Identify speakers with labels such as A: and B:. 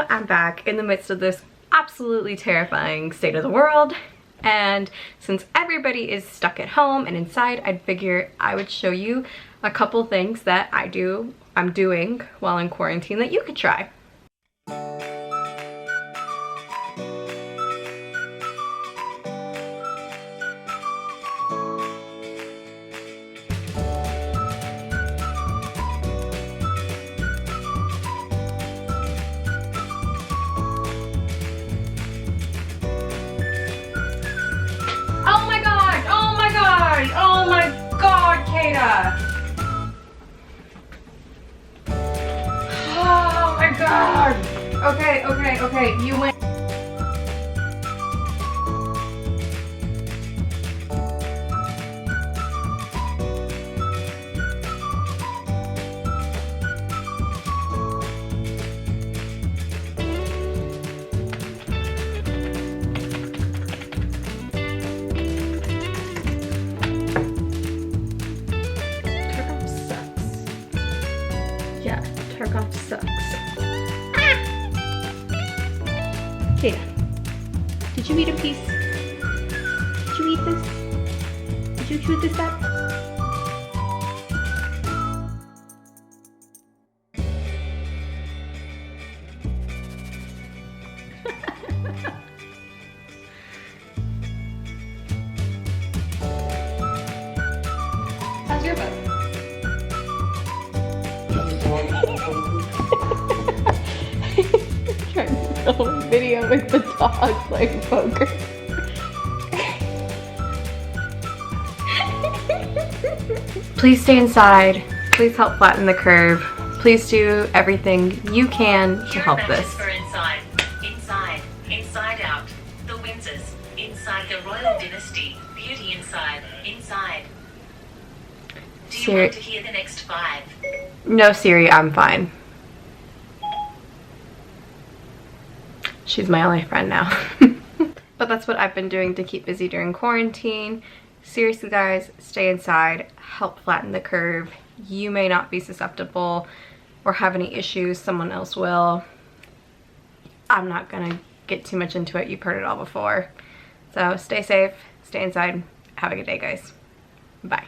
A: I'm back in the midst of this absolutely terrifying state of the world, and since everybody is stuck at home and inside, I'd figure I would show you a couple things that I'm doing while in quarantine that you could try. Oh my god, Kaida! Oh my god! Okay, you win. Yeah, Tarkov sucks. Kaida, did you eat a piece? Did you eat this? Did you chew this up? How's your butt? Trying to film a video with the dog playing poker. Please stay inside. Please help flatten the curve. Please do everything you can to help this.
B: For inside, inside out. The Windsors, inside the royal dynasty. Beauty inside. Do you want to hear the next 5?
A: No, Siri, I'm fine. She's my only friend now. But that's what I've been doing to keep busy during quarantine. Seriously guys, stay inside, help flatten the curve. You may not be susceptible or have any issues, someone else will. I'm not gonna get too much into it, you've heard it all before. So stay safe, stay inside, have a good day guys. Bye.